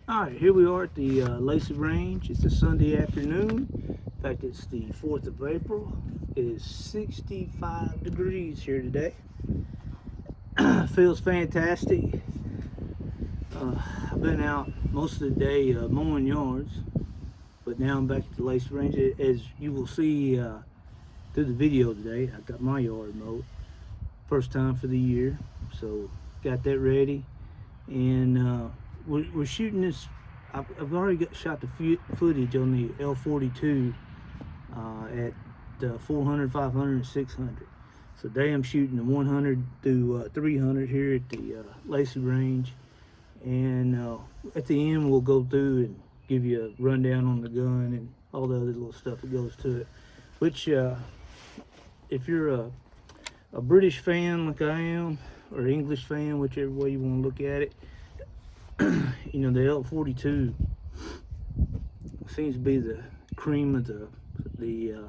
Alright, here we are at the Lacey Range. It's a Sunday afternoon. In fact, it's the 4th of April. It is 65 degrees here today. Feels fantastic. I've been out most of the day mowing yards, but now I'm back at the Lacey Range. As you will see through the video today, I got my yard mowed. First time for the year, so got that ready. And we're shooting this. I've already shot the footage on the L42 at 400, 500, and 600. So today I'm shooting the 100 through 300 here at the Lacey Range. And at the end we'll go through and give you a rundown on the gun and all the other little stuff that goes to it. Which, if you're a British fan like I am, or English fan, whichever way you want to look at it, you know, the L42 seems to be the cream of the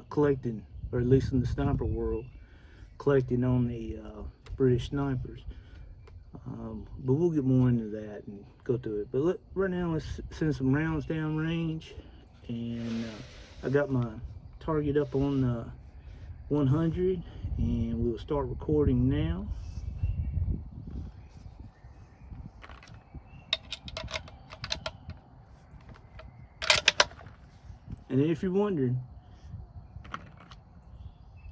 collecting, or at least in the sniper world, collecting on the British snipers. But we'll get more into that and go through it. But right now, let's send some rounds down range. And I got my target up on 100, and we'll start recording now. And if you're wondering,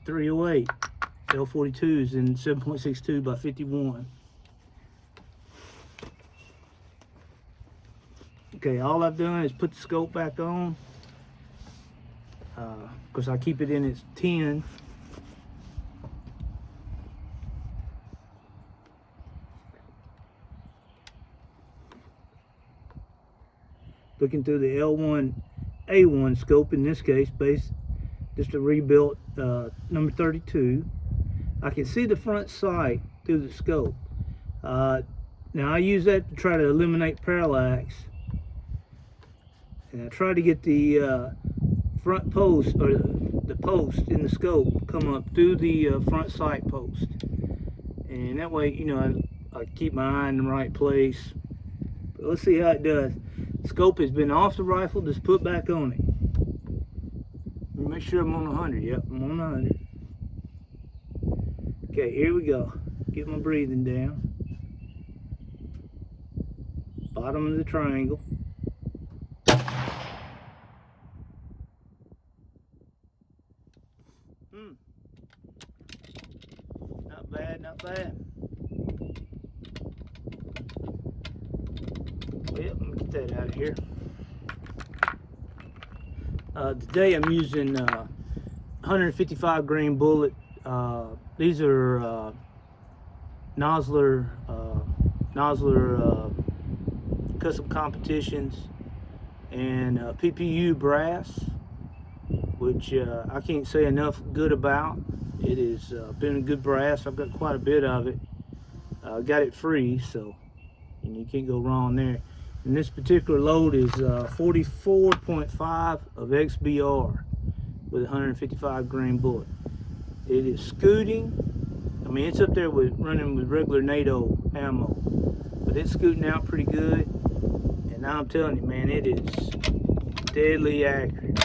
308 L42s in 7.62 by 51. Okay, all I've done is put the scope back on, because I keep it in its 10. Looking through the L1A1 scope, in this case, just a rebuilt number 32. I can see the front sight through the scope. Now I use that to try to eliminate parallax, and I try to get the front post, or the post in the scope, come up through the front sight post, and that way, you know, I keep my eye in the right place. But let's see how it does. Scope has been off the rifle, just put back on it. Let me make sure I'm on 100. Yep, I'm on 100. Okay, here we go. Get my breathing down. Bottom of the triangle. Not bad, not bad. Well, let me get that out of here. Today I'm using 155 grain bullet. These are Nosler custom competitions, and PPU brass, which I can't say enough good about. It has been a good brass. I've got quite a bit of it. Got it free, so and you can't go wrong there. And this particular load is 44.5 of XBR with 155 grain bullet. It is scooting. I mean, it's up there with running with regular NATO ammo, but it's scooting out pretty good. And I'm telling you, man, it is deadly accurate.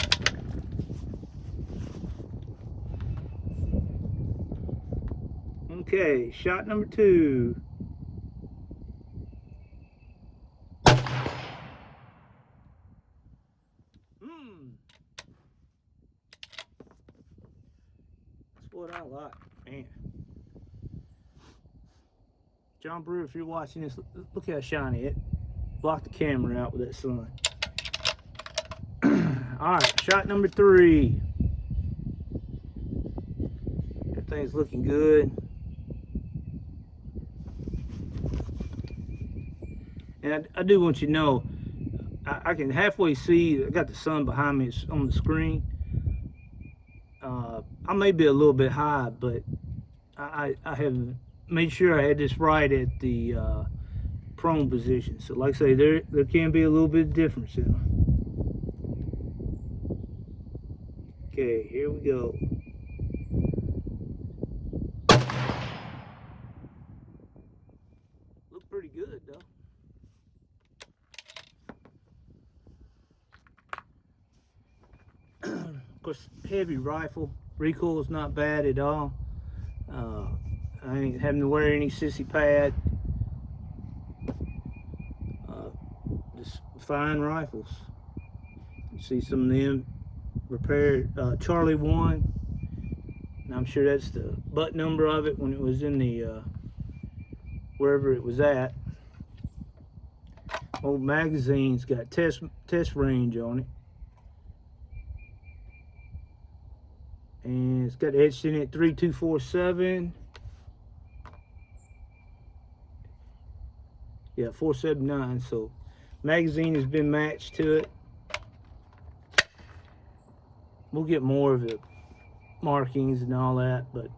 Okay, shot number 2. That's what I like, man. John Brewer, if you're watching this, look how shiny it. Block the camera out with that sun. Alright, shot number 3. Everything's looking good. And I do want you to know, I can halfway see, I got the sun behind me, it's on the screen. I may be a little bit high, but I have made sure I had this right at the prone position. So like I say, there can be a little bit of difference in them. Okay, here we go. Look pretty good though. course, heavy rifle. Recoil is not bad at all. I ain't having to wear any sissy pad. Just fine rifles. You see some of them repaired. Charlie 1. And I'm sure that's the butt number of it when it was in the wherever it was at. Old magazine's got test range on it. And it's got etched in it 3247. Yeah, 479. So magazine has been matched to it. We'll get more of the markings and all that, but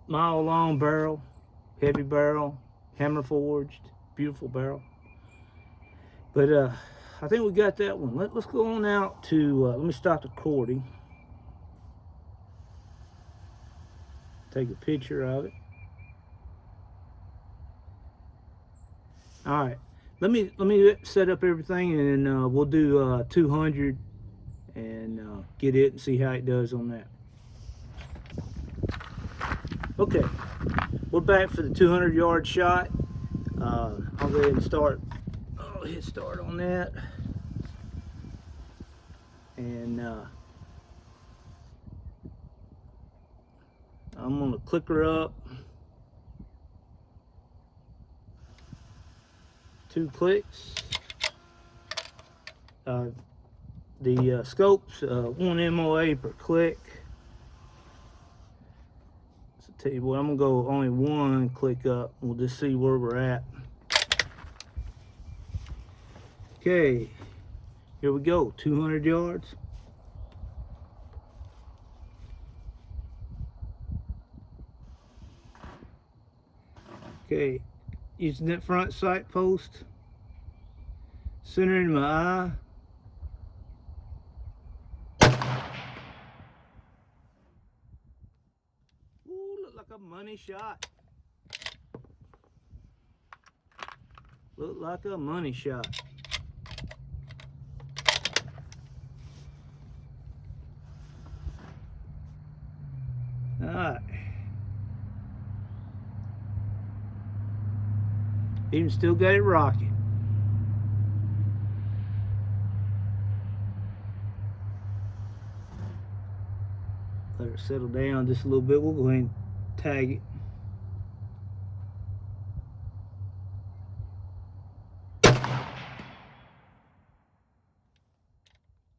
mile long barrel, heavy barrel, hammer forged, beautiful barrel. But I think we got that one. Let's go on out to, let me stop the recording. Take a picture of it. All right, let me set up everything, and then we'll do 200 and get it and see how it does on that. Okay, we're back for the 200-yard shot. I'll go ahead and start. I'll hit start on that, and I'm gonna click her up. 2 clicks. The scope's 1 MOA per click. So tell you what, I'm gonna go only 1 click up. We'll just see where we're at. Okay, here we go. 200 yards. Okay, using that front sight post, centering my eye. Ooh, look like a money shot. Look like a money shot. All right. Even still got it rocking. Let her settle down just a little bit. We'll go ahead and tag it.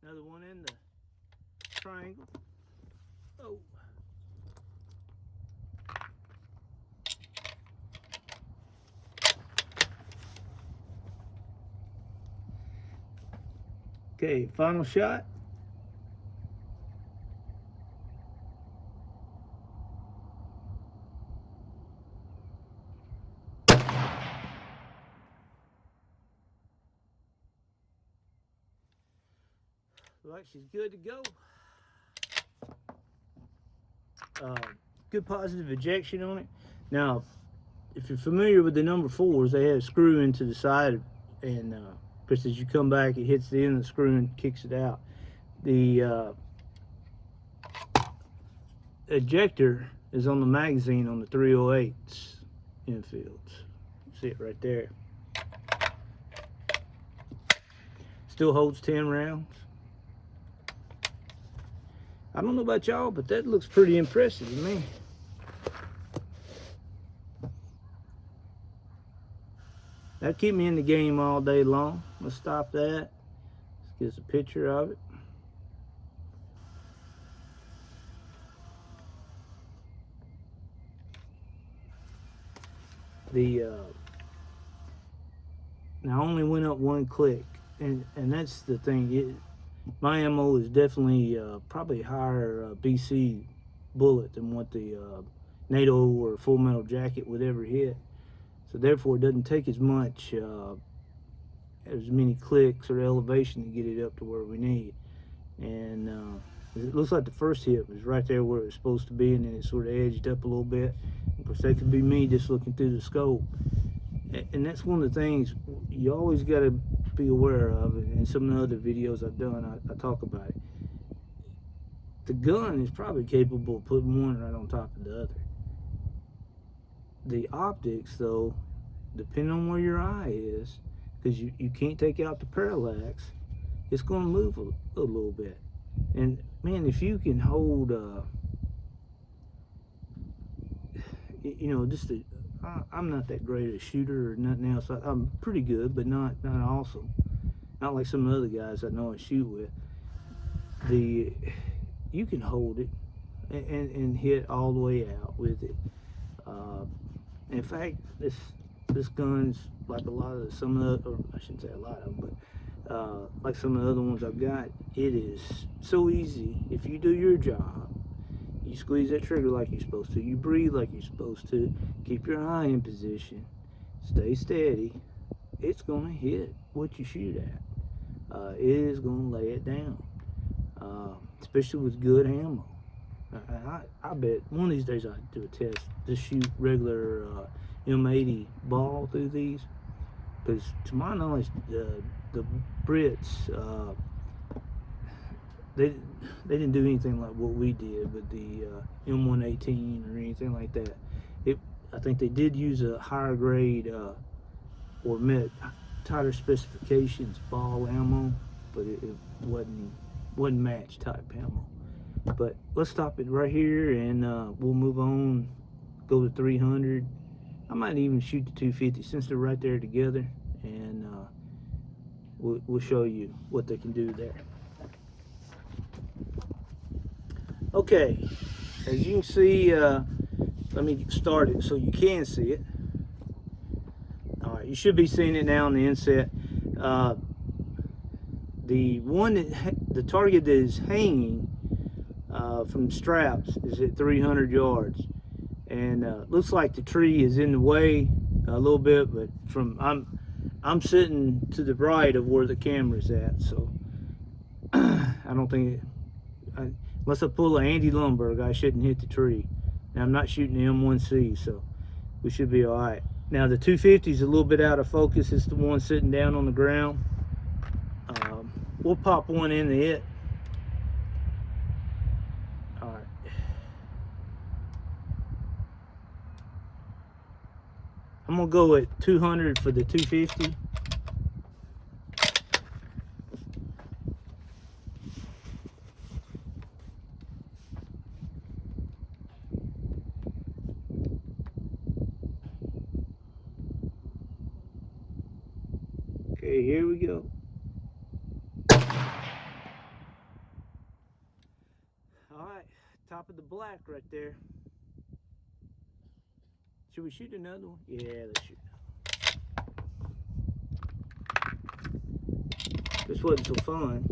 Another one in the triangle. Oh. Okay, final shot. Right, she's good to go. Good positive ejection on it. Now, if you're familiar with the number 4s, they have a screw into the side, and just as you come back, it hits the end of the screw and kicks it out. The ejector is on the magazine on the 308s Enfields. See it right there. Still holds 10 rounds. I don't know about y'all, but that looks pretty impressive to me. That'd keep me in the game all day long. Let's stop that. Let's get us a picture of it. Now I only went up 1 click, and that's the thing. My ammo is definitely probably higher BC bullet than what the NATO or Full Metal Jacket would ever hit. So therefore, it doesn't take as much, as many clicks or elevation to get it up to where we need. And it looks like the first hit was right there where it was supposed to be, and then it sort of edged up a little bit. Of course, that could be me just looking through the scope. And that's one of the things, you always got to be aware of, and some of the other videos I've done, I talk about it. The gun is probably capable of putting one right on top of the other. The optics, though, depending on where your eye is, because you can't take out the parallax, it's going to move a little bit. And man, if you can hold, I'm not that great a shooter or nothing else. I'm pretty good, but not awesome. Not like some of the other guys I know I shoot with. You can hold it and hit all the way out with it. In fact, this gun's like a lot of some of the, or I shouldn't say a lot of them, but like some of the other ones I've got, it is so easy. If you do your job, you squeeze that trigger like you're supposed to, you breathe like you're supposed to, keep your eye in position, stay steady, it's gonna hit what you shoot at. It is gonna lay it down, especially with good ammo. I bet one of these days I'll do a test, just shoot regular M80 ball through these, because to my knowledge, the Brits, they didn't do anything like what we did with the M118 or anything like that. I think they did use a higher grade or met tighter specifications ball ammo, but it wasn't match type ammo. But let's stop it right here, and we'll move on, go to 300. I might even shoot the 250 since they're right there together, and we'll show you what they can do there. Okay, as you can see, let me start it so you can see it. All right, you should be seeing it now on the inset. The target that is hanging from straps is at 300 yards, and looks like the tree is in the way a little bit, but I'm sitting to the right of where the camera's at, so I don't think unless I pull an Andy Lumberg, I shouldn't hit the tree. Now I'm not shooting the M1C, so we should be all right. Now the 250 is a little bit out of focus. It's the one sitting down on the ground. We'll pop one into it. All right. I'm gonna go at 200 for the 250. Okay, here we go. All right, top of the black right there. Should we shoot another one? Yeah, let's shoot. This wasn't so fun.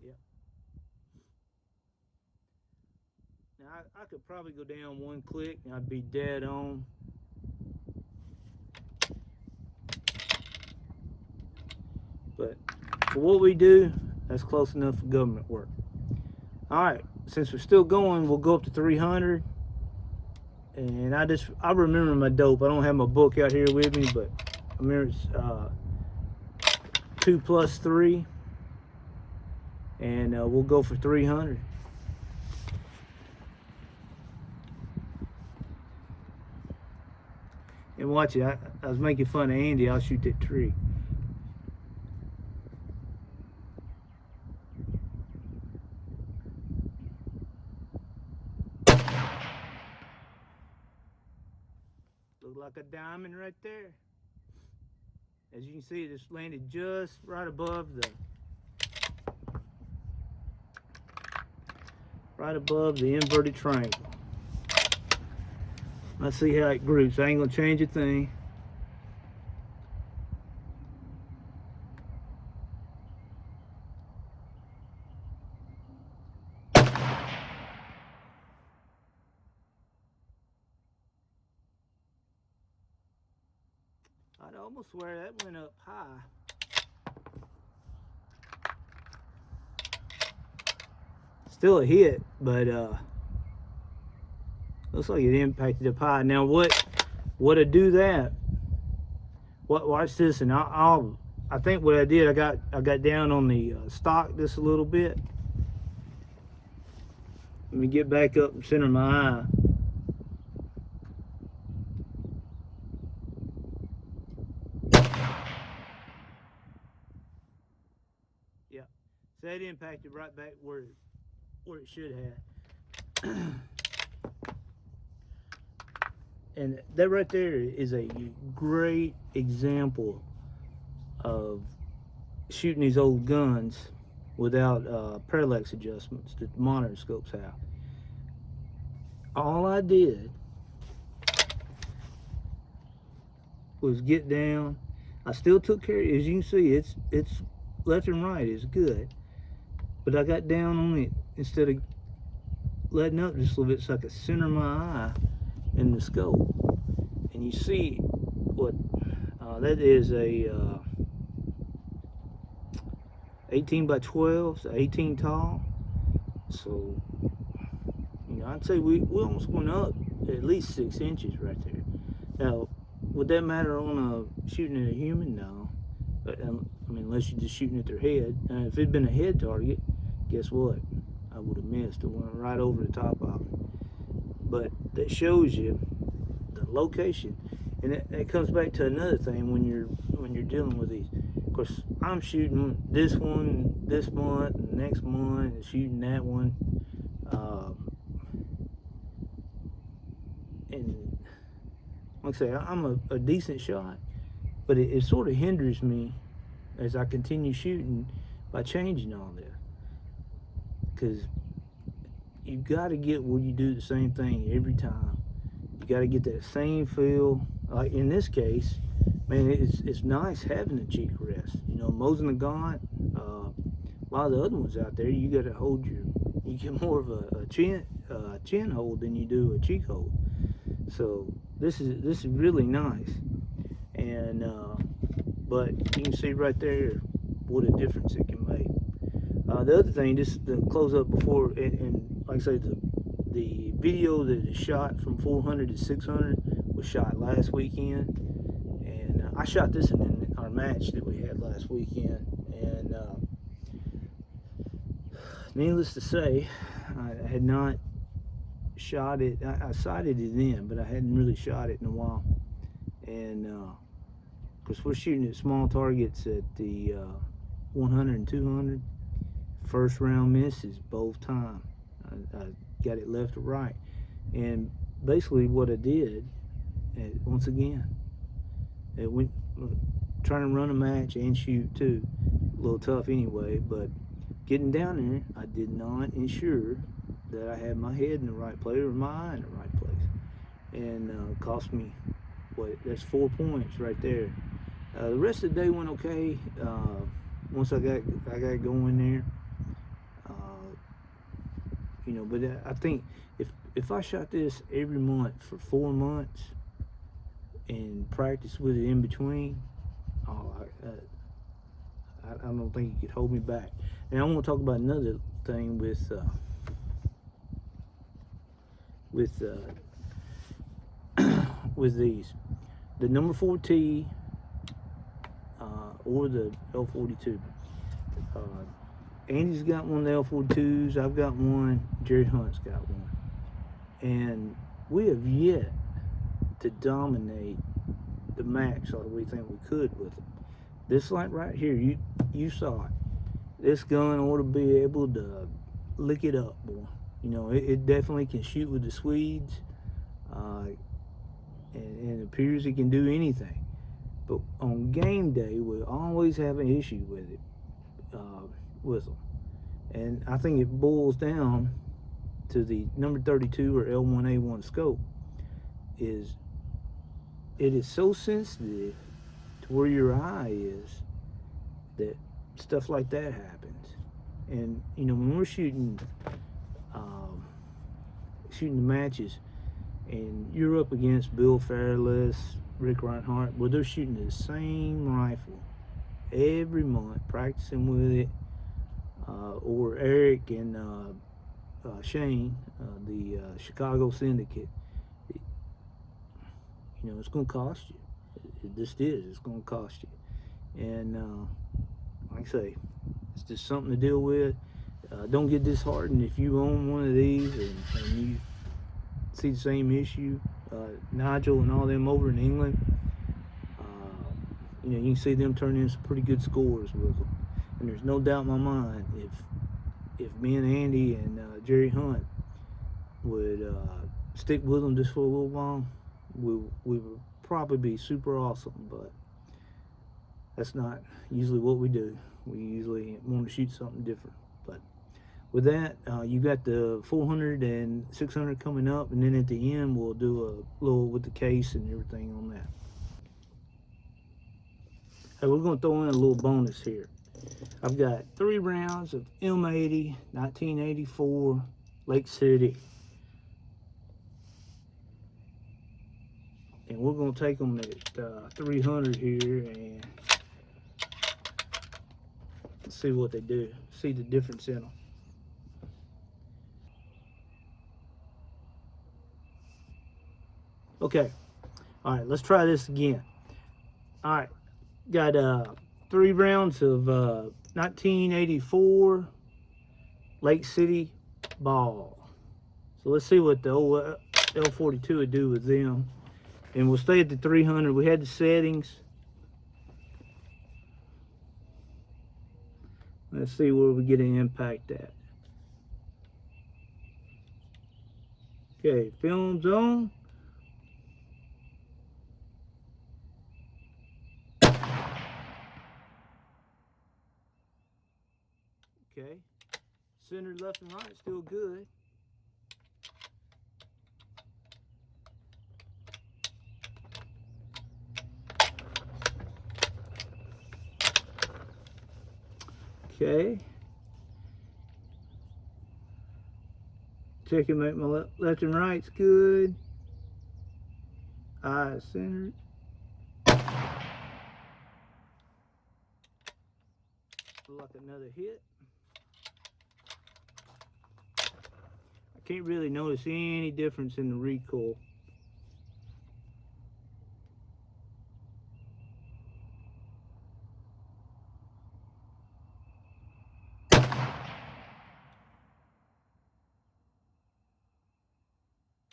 Yep. Now I could probably go down one click and I'd be dead on. But for what we do, that's close enough for government work. All right, since we're still going, we'll go up to 300. And I remember my dope. I don't have my book out here with me, but I remember it's 2 plus 3. And we'll go for 300. And watch it, I was making fun of Andy. I'll shoot that tree. Look like a diamond right there. As you can see, it just landed just right above the inverted triangle. Let's see how it groups. I ain't gonna change a thing. I'd almost swear that went up high. Still a hit, but looks like it impacted up high. Now what to do that? Watch this, and I think what I did, I got down on the stock just a little bit. Let me get back up and center my eye. Yeah, so that impacted right back where it should have. And that right there is a great example of shooting these old guns without parallax adjustments that the monitor scopes have. All I did was get down. I still took care, as you can see, it's left and right is good, but I got down on it instead of letting up just a little bit so I could center my eye in the scope. And you see what that is, a 18 by 12, so 18 tall. So, you know, I'd say we almost went up at least 6 inches right there. Now, would that matter on shooting at a human? No. But, I mean, unless you're just shooting at their head. If it'd been a head target, guess what? I would have missed. It went right over the top of it. But that shows you the location, and it comes back to another thing when you're dealing with these. Of course, I'm shooting this one this month, and next month, and shooting that one, and like I say, I'm a decent shot, but it sort of hinders me as I continue shooting by changing all this, because you got to get where you do the same thing every time. You got to get that same feel. Like in this case, man, it's nice having a cheek rest. You know, Mosin the Gaunt, a lot of the other ones out there, you got to hold you get more of a chin hold than you do a cheek hold. So this is really nice, and but you can see right there what a difference it can make. The other thing, just to close up before, and like I say, the video that is shot from 400 to 600 was shot last weekend, and I shot this in our match that we had last weekend, and needless to say, I had not shot it. I sighted it in, but I hadn't really shot it in a while, and because we're shooting at small targets at the 100 and 200. First round misses both times. I got it left or right, and basically what I did, once again, it went trying to run a match and shoot too, a little tough anyway, but getting down there, I did not ensure that I had my head in the right place or my eye in the right place, and cost me that's 4 points right there. The rest of the day went okay. Once I got going there, you know, but I think if I shot this every month for 4 months and practice with it in between, I don't think you could hold me back. And I want to talk about another thing with these, the number 4T or the L42. Andy's got one of the L42s, I've got one, Jerry Hunt's got one. And we have yet to dominate the max like we think we could with them. This light right here, you saw it. This gun ought to be able to lick it up, boy. You know, it definitely can shoot with the Swedes, and it appears it can do anything. But on game day, we always have an issue with it. With them, and I think it boils down to the number 32 or L1A1 scope. It is so sensitive to where your eye is that stuff like that happens. And you know, when we're shooting the matches, and you're up against Bill Fairless, Rick Reinhardt, well, they're shooting the same rifle every month, practicing with it. Or Eric and Shane, the Chicago syndicate, you know, it's going to cost you. It's going to cost you. And like I say, it's just something to deal with. Don't get disheartened if you own one of these and you see the same issue. Nigel and all them over in England, you know, you can see them turn in some pretty good scores with them. And there's no doubt in my mind, if me and Andy and Jerry Hunt would stick with them just for a little while, we would probably be super awesome. But that's not usually what we do. We usually want to shoot something different. But with that, you got the 400 and 600 coming up, and then at the end we'll do a little with the case and everything on that. Hey, we're going to throw in a little bonus here. I've got 3 rounds of M80 1984 Lake City, and we're going to take them at 300 here and see what they do, see the difference in them. Okay, all right, let's try this again. All right, got 3 rounds of 1984 Lake City ball. So let's see what the old L42 would do with them. And we'll stay at the 300. We had the settings. Let's see where we get an impact at. Okay, film's on. Okay, center, left, and right, still good. Okay. Check and make my left and right's good. Eyes centered. Look like another hit. I can't really notice any difference in the recoil.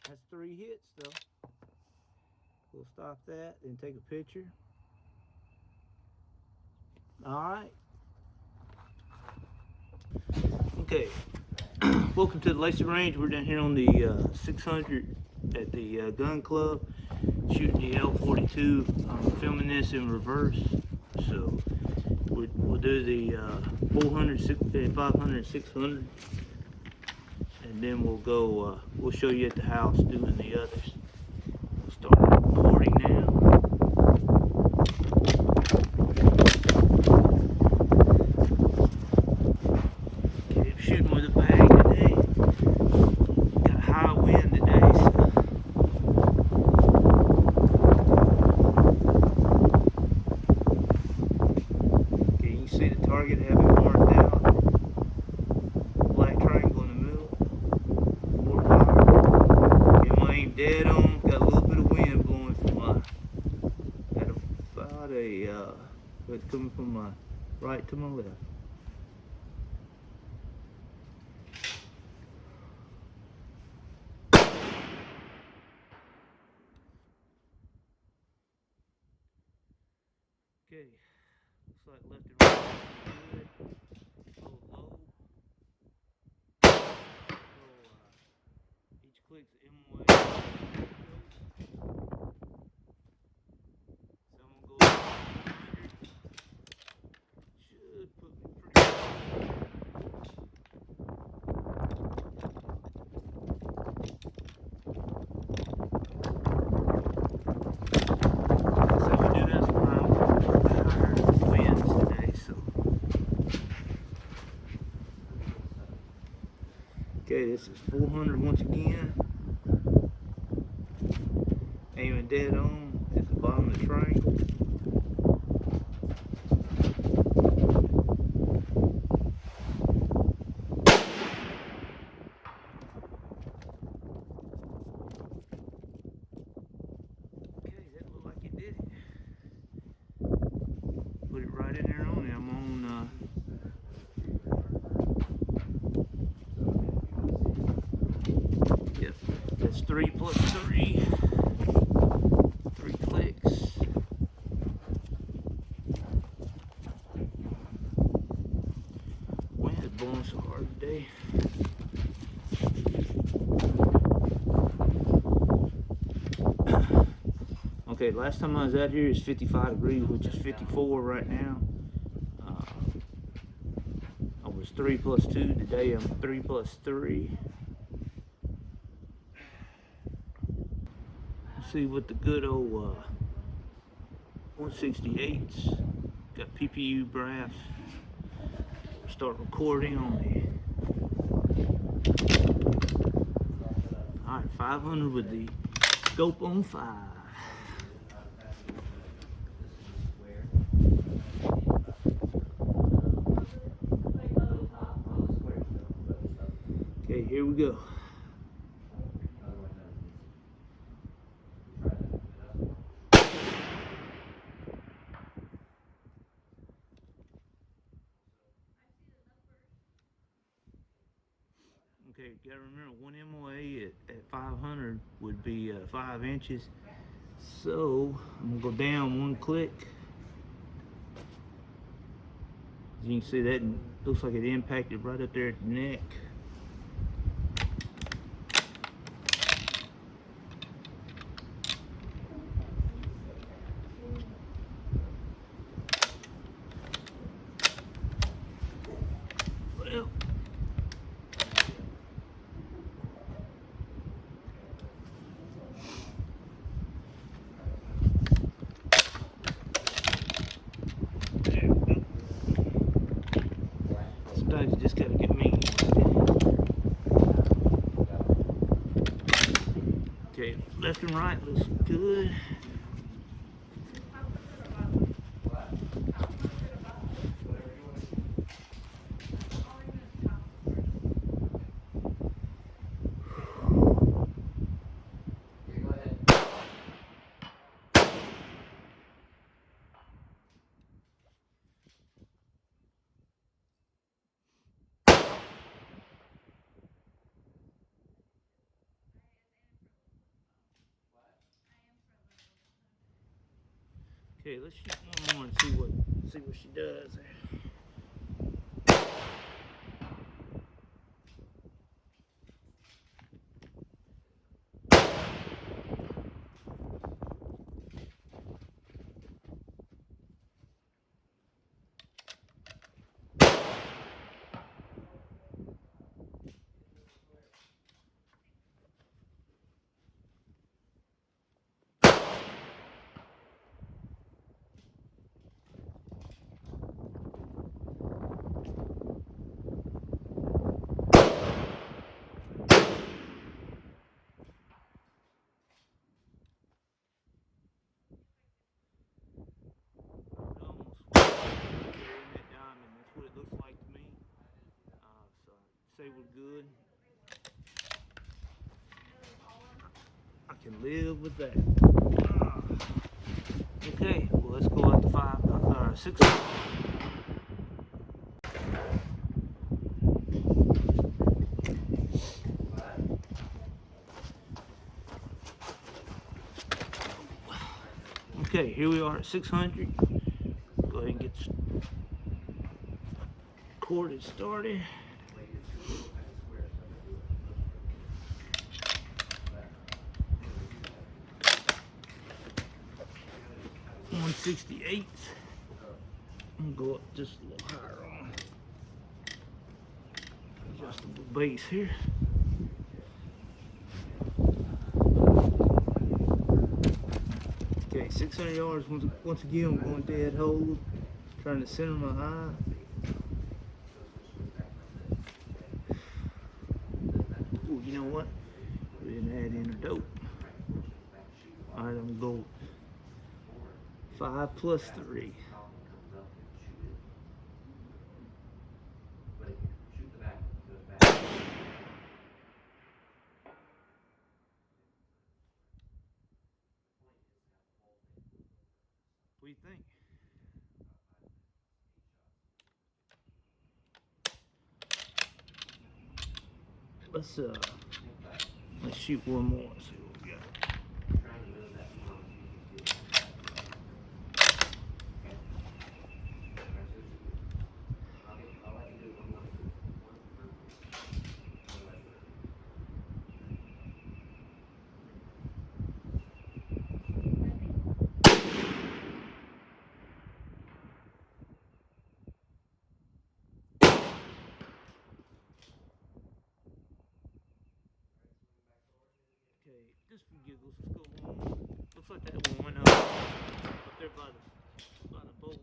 That's 3 hits though. We'll stop that and take a picture. Alright. Okay. Welcome to the Lacey Range. We're down here on the 600 at the gun club, shooting the L42. I'm filming this in reverse. So we'll do the 400, 500, 600. And then we'll go, we'll show you at the house doing the others. We'll start recording now. Okay, I'm shooting with a bag today. Got a high wind today, so. Okay, you can see the target having marked out. Black triangle in the middle. Dead on, got a little bit of wind blowing from my, at about it's coming from my right to my left. Okay, looks like left and right is good, a little low. Each click's M way. Should put me pretty so we do have some higher winds today, so. Okay, this is 400 once again. Aiming dead on at the bottom of the triangle. 3 plus 3. 3 clicks. Wind is blowing so hard today. Okay, last time I was out here is 55 degrees, which is 54 right now. I was 3 plus 2. Today I'm 3 plus 3. Let's see what the good old 168s got. PPU brass. Start recording on the. Alright, 500 with the scope on 5. Okay, here we go. Okay, you gotta remember 1 MOA at 500 would be 5 inches. So I'm gonna go down 1 click. As you can see, that looks like it impacted right up there at the neck. Well, there we go. Sometimes you just gotta get mean. Okay, left and right looks good. Okay, let's shoot one more and see what she does there. What it looks like to me. So I'd say we're good. I can live with that. Okay, well let's go out to 6. Okay, here we are at 600. Go ahead and get recorded started. .168. I'm gonna go up just a little higher on adjustable base here. Okay, 600 yards. Once again, I'm going dead hold, trying to center my eye. Ooh, you know what? We didn't add in a dope. All right, I'm gonna go 5 plus 3. What do you think? Let's Let's shoot one more. See what we got. Okay, just for giggles, let's go one more. Looks like that one went up there by the bolts,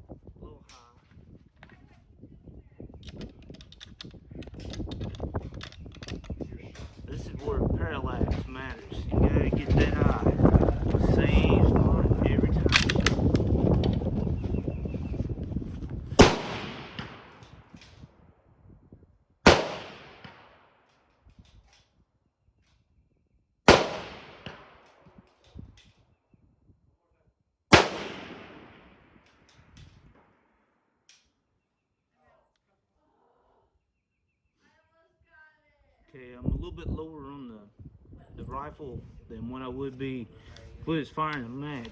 a little high. This is where parallax matters. You gotta get that high. Same spot every time. Okay, I'm a little bit lower on the rifle than what I would be if we was firing a match.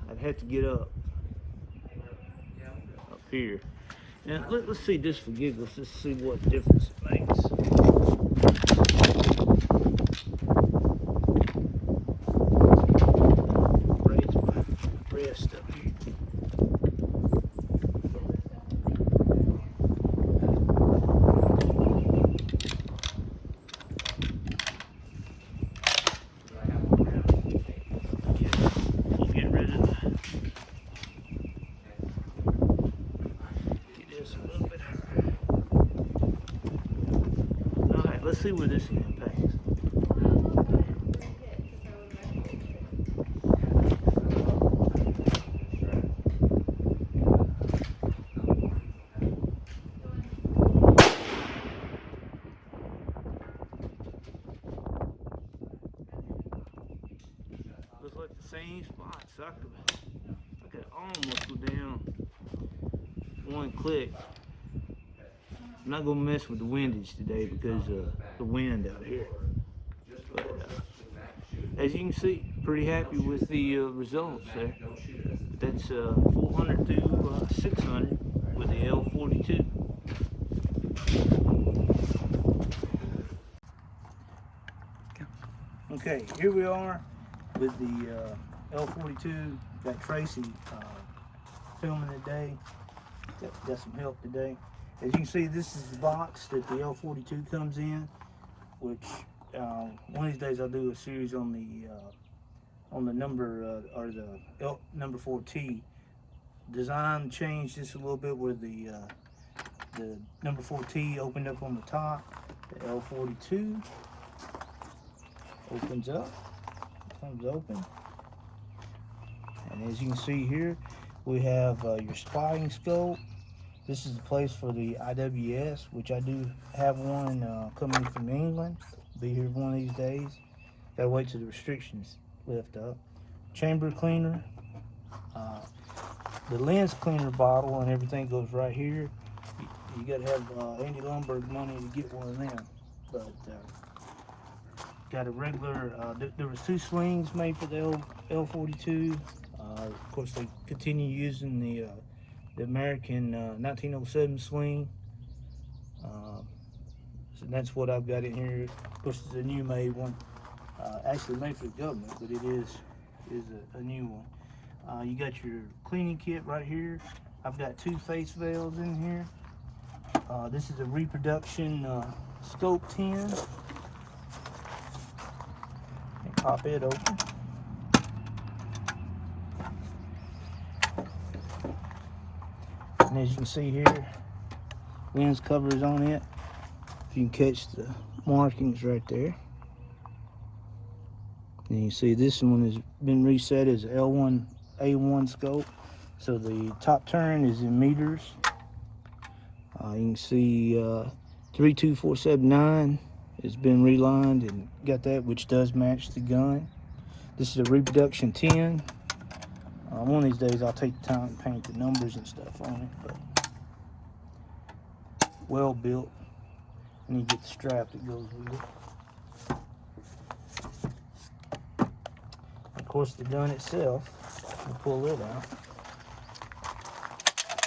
I'd have to get up here. Now let's see this for giggles. Let's see what difference it makes. Raise my rest up here. Let's see where this impacts. Looks like the same spot, so I could almost go down one click. I'm not gonna mess with the windage today because of the wind out here. But as you can see, pretty happy with the results there. But that's 400 to 600 with the L42. Okay, here we are with the L42. Got Tracy filming today. Got some help today. As you can see, this is the box that the L42 comes in, which one of these days I'll do a series on the number or the number 4T. Design changed just a little bit where the number 4T opened up on the top. The L42 opens up, comes open, and as you can see here, we have your spotting scope. This is the place for the IWS, which I do have one coming from England. Be here one of these days. Gotta wait till the restrictions lift up. Chamber cleaner. The lens cleaner bottle and everything goes right here. You gotta have Andy Lumberg money to get one of them. But got a regular, there was 2 slings made for the L42. Of course, they continue using the American 1907 sling. So that's what I've got in here. Of course, it's a new made one. Actually made for the government, but it is a new one. You got your cleaning kit right here. I've got 2 face veils in here. This is a Reproduction Scope 10. And pop it open. And as you can see here, lens cover is on it. If you can catch the markings right there. And you see this one has been reset as L42A1 scope. So the top turn is in meters. You can see 32479 has been relined and got that, which does match the gun. This is a Reproduction 10. One of these days I'll take the time to paint the numbers and stuff on it, but well built. And you get the strap that goes with it. course, the gun itself, we'll pull it out.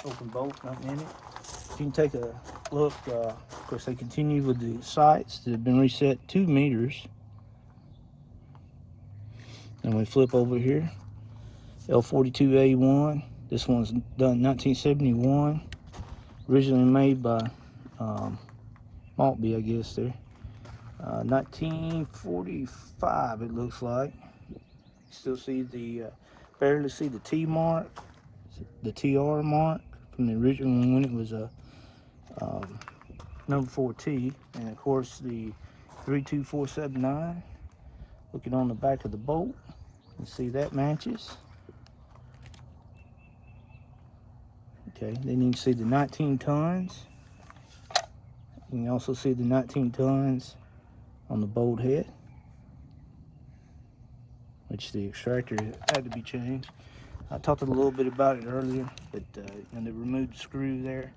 Open bolt, nothing in it. You can take a look. Of course, they continue with the sights that have been reset 2 meters. And we flip over here. L42A1. This one's done 1971. Originally made by Maltby, I guess there. 1945, it looks like. Still see the, barely see the T mark, the TR mark from the original one when it was a number 4T. And of course the 32479. Looking on the back of the bolt, you see that matches. Okay, then you can see the 19 tons. You can also see the 19 tons on the bolt head, which the extractor had to be changed. I talked a little bit about it earlier, but when they removed the screw there,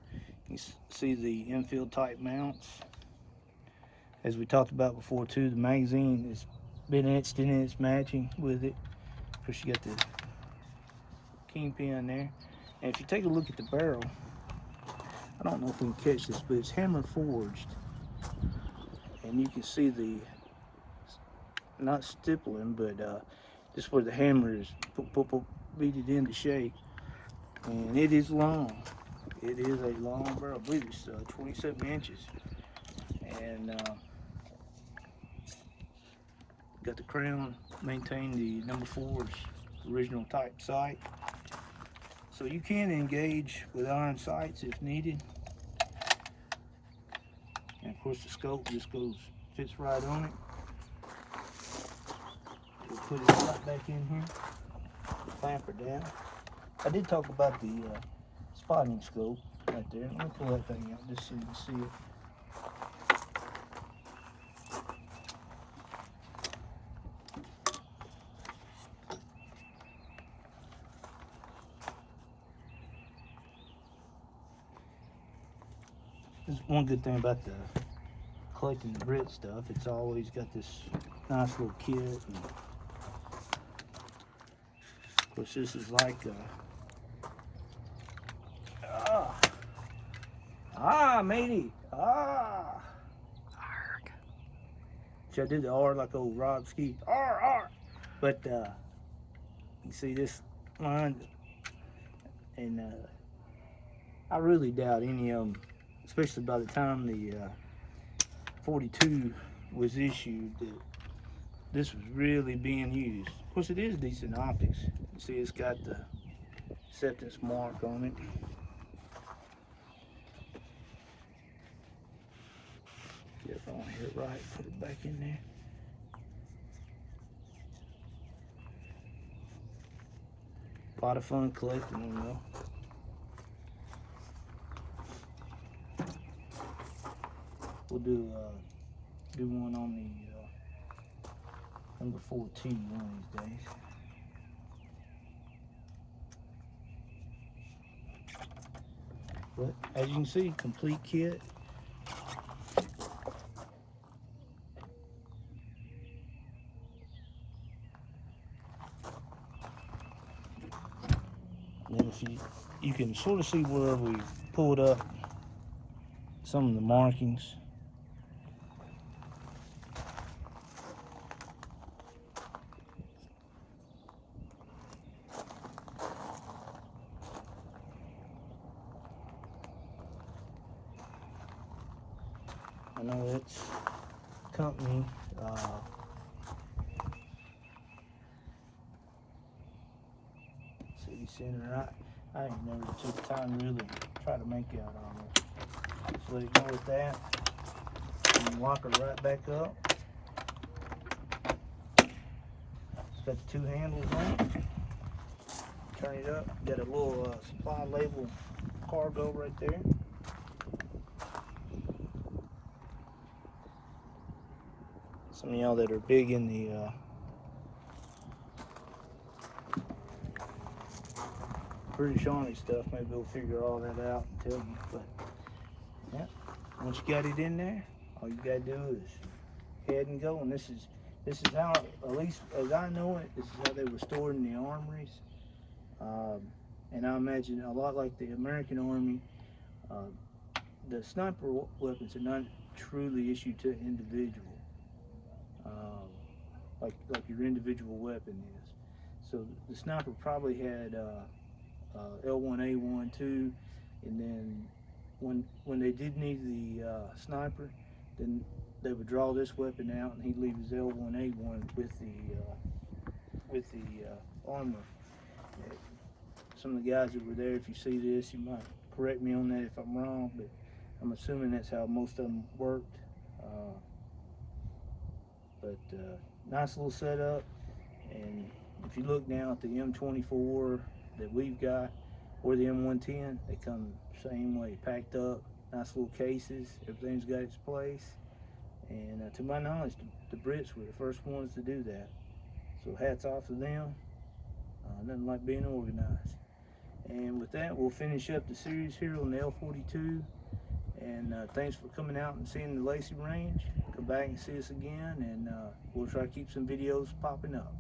you see the Enfield type mounts. As we talked about before too, the magazine has been etched in, it's matching with it. Of course, you got the kingpin there. And if you take a look at the barrel, I don't know if we can catch this, but it's hammer forged. And you can see the, not stippling, but just where the hammer is beat it into shape. And it is long. It is a long barrel. I believe it's 27 inches. And got the crown, maintain the number 4's original type sight. So you can engage with iron sights if needed. And of course the scope just fits right on it. We'll put it right back in here, clamp her down. I did talk about the spotting scope right there. Let me pull that thing out just so you can see it. There's one good thing about the collecting the Brit stuff. It's always got this nice little kit. And of course, this is like matey, arg. Should I do the R like old Rob Ski? R. But you see this line, and I really doubt any of them, especially by the time the 42 was issued, that this was really being used. Of course, it is decent optics. You see, it's got the acceptance mark on it. If I want to hit it right, put it back in there. A lot of fun collecting them though. We'll do one on the number 14 one of these days. But as you can see, complete kit. And then if you can sort of see where we pulled up some of the markings. I know it's company City Center. I ain't never took time to really try to make out on it. Just let it go with that. And lock her right back up. It's got the 2 handles on it. Turn it up. Got a little supply label cargo right there. Some of y'all that are big in the British Army stuff, maybe we'll figure all that out and tell you. But yeah, once you got it in there, all you gotta do is head and go. And this is This is how, at least as I know it, this is how they were stored in the armories. And I imagine a lot like the American Army, the sniper weapons are not truly issued to an individual, like your individual weapon is. So the sniper probably had L1A1 too, and then when they did need the sniper, then they would draw this weapon out, and he'd leave his L1A1 with the armor. Some of the guys that were there, if you see this, you might correct me on that if I'm wrong, but I'm assuming that's how most of them worked. Nice little setup. And if you look now at the M24 that we've got, or the M110, they come the same way, packed up, nice little cases, everything's got its place. And to my knowledge, the Brits were the first ones to do that. So hats off to them. Nothing like being organized. And with that, we'll finish up the series here on the L42. And thanks for coming out and seeing the Lacey range. Come back and see us again, and we'll try to keep some videos popping up.